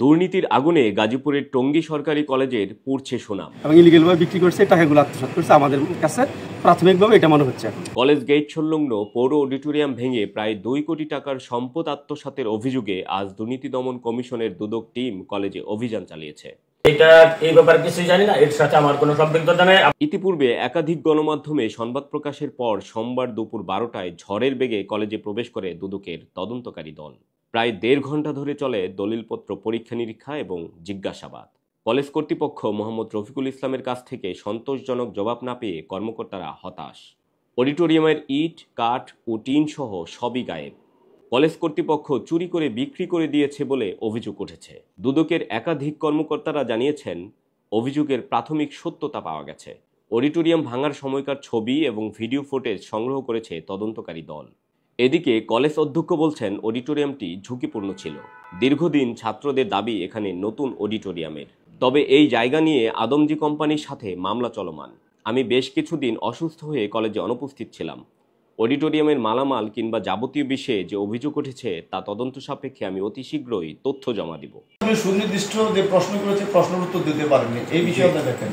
দুর্নীতির আগুনে গাজীপুরের টঙ্গী সরকারি কলেজের পুড়ছে সুনাম। এবং ইলিগেলভাবে বিক্রি করছে, টাকাগুলো আত্মসাৎ করছে। আমাদের কাছে প্রাথমিকভাবে এটা মনে হচ্ছে। এখন কলেজ গেট সংলগ্ন পৌর অডিটোরিয়াম ভেঙে প্রায় 2 কোটি টাকার সম্পদ আত্মসাতের অভিযোগে আজ দুর্নীতি দমন কমিশনের দুদক টিম কলেজে অভিযান চালিয়েছে। এই ব্যাপারে কিছুই জানি না, এর সাথে আমার কোনো সম্পৃক্ততা নেই। ইতিপূর্বে একাধিক গণমাধ্যমে সংবাদ প্রকাশের পর সোমবার দুপুর 12টায় ঝড়ের বেগে কলেজে প্রবেশ করে দুদকের তদন্তকারী দল। প্রায় 1.5 ঘন্টা ধরে চলে দলিলপত্র পরীক্ষা নিরীক্ষা এবং জিজ্ঞাসাবাদ। কলেজ কর্তৃপক্ষ মোহাম্মদ রফিকুল ইসলামের কাছ থেকে সন্তোষজনক জবাব না পেয়ে কর্মকর্তারা হতাশ। অডিটোরিয়ামের ইট, কাঠ ও টিন সহ সবই গায়েব। কলেজ কর্তৃপক্ষ চুরি করে বিক্রি করে দিয়েছে বলে অভিযোগ উঠেছে। দুদকের একাধিক কর্মকর্তারা জানিয়েছেন, অভিযোগের প্রাথমিক সত্যতা পাওয়া গেছে। অডিটোরিয়াম ভাঙার সময়কার ছবি এবং ভিডিও ফুটেজ সংগ্রহ করেছে তদন্তকারী দল। এদিকে কলেজ অধ্যক্ষ বলছেন, অডিটোরিয়ামটি ঝুঁকিপূর্ণ ছিল। দীর্ঘদিন ছাত্রদের দাবি এখানে নতুন অডিটোরিয়ামের। তবে এই জায়গা নিয়ে আদমজি কোম্পানির সাথে মামলা চলমান। আমি বেশ কিছুদিন অসুস্থ হয়ে কলেজে অনুপস্থিত ছিলাম। অডিটোরিয়ামের মালামাল কিংবা যাবতীয় বিষয়ে যে অভিযোগ উঠেছে তা তদন্ত সাপেক্ষে আমি অতি শীঘ্রই তথ্য জমা দিব। সুনির্দিষ্ট যে প্রশ্ন করেছে প্রশ্নের উত্তর দিতে পারেননি, এই বিষয়ে আপনি দেখেন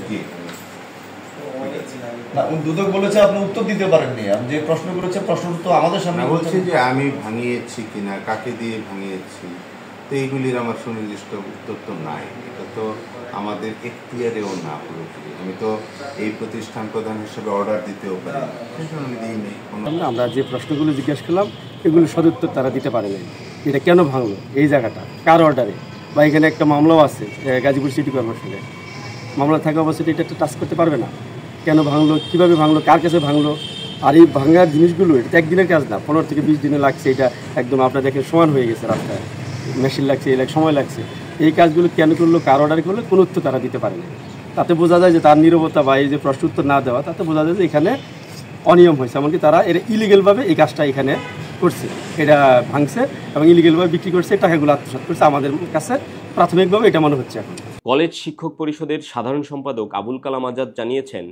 না, দুদক বলেছে আপনি উত্তর দিতে পারেননি। আপনি যে প্রশ্ন করেছে প্রশ্নের উত্তর আমাদের সামনে বলছে যে আমি ভাঙিয়েছি কিনা, কাকে দিয়ে ভাঙিয়েছি, তো এইগুলির আমার সুনির্দিষ্ট উত্তর তো নাই। এটা তো আমাদের এখতিয়ারেও না পুরোপুরি। আমি তো এই প্রতিষ্ঠান প্রধান হিসেবে অর্ডার দিতেও পারি না, সেজন্য দিইনি। আমরা যে প্রশ্নগুলো জিজ্ঞেস করলাম এগুলো সদুত্তর তারা দিতে পারে নাই। এটা কেন ভাঙলো, এই জায়গাটা কার অর্ডারে, বা এখানে একটা মামলাও আছে গাজীপুর সিটি কর্পোরেশনের। মামলা থাকা অবস্থায় এটা টাচ করতে পারবে না। কেন ভাঙলো, কীভাবে ভাঙলো, কার কাছে ভাঙলো। আর এই ভাঙার জিনিসগুলো এটা একদিনের কাজ না, 15 থেকে 20 দিনে লাগছে। এটা একদম আপনার দেখেন সমান হয়ে গেছে, রাস্তায় মেশিন লাগছে, সময় লাগছে। এই কাজগুলো কেন করলো, কার অর্ডার করলো, কোনো উত্তর তারা দিতে পারে না। তাতে বোঝা যায় যে তার নীরবতা বা এই যে প্রশ্ন উত্তর না দেওয়া, তাতে বোঝা যায় যে এখানে অনিয়ম হয়েছে। এমনকি তারা এর ইলিগেলভাবে এই কাজটা এখানে করছে, এটা ভাঙছে এবং ইলিগেলভাবে বিক্রি করছে, টাকাগুলো আত্মসাৎ করছে। আমাদের কাছে প্রাথমিকভাবে এটা মনে হচ্ছে। এখন কলেজ শিক্ষক পরিষদের সাধারণ সম্পাদক আবুল কালাম আজাদ জানিয়েছেন,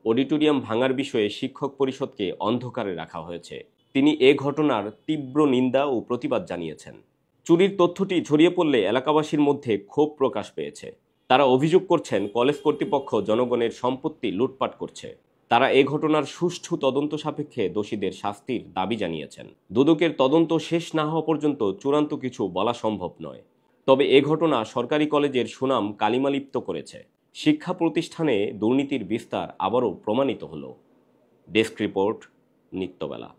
অডিটোরিয়াম ভাঙার বিষয়ে শিক্ষক পরিষদকে অন্ধকারে রাখা হয়েছে। তিনি এ ঘটনার তীব্র নিন্দা ও প্রতিবাদ জানিয়েছেন। চুরির তথ্যটি ছড়িয়ে পড়লে এলাকাবাসীর মধ্যে ক্ষোভ প্রকাশ পেয়েছে। তারা অভিযোগ করছেন, কলেজ কর্তৃপক্ষ জনগণের সম্পত্তি লুটপাট করছে। তারা এ ঘটনার সুষ্ঠু তদন্ত সাপেক্ষে দোষীদের শাস্তির দাবি জানিয়েছেন। দুদকের তদন্ত শেষ না হওয়া পর্যন্ত চূড়ান্ত কিছু বলা সম্ভব নয়। তবে এ ঘটনা সরকারি কলেজের সুনাম কালিমালিপ্ত করেছে। শিক্ষা প্রতিষ্ঠানে দুর্নীতির বিস্তার আবারও প্রমাণিত হলো। Desk report, নিত্যবেলা।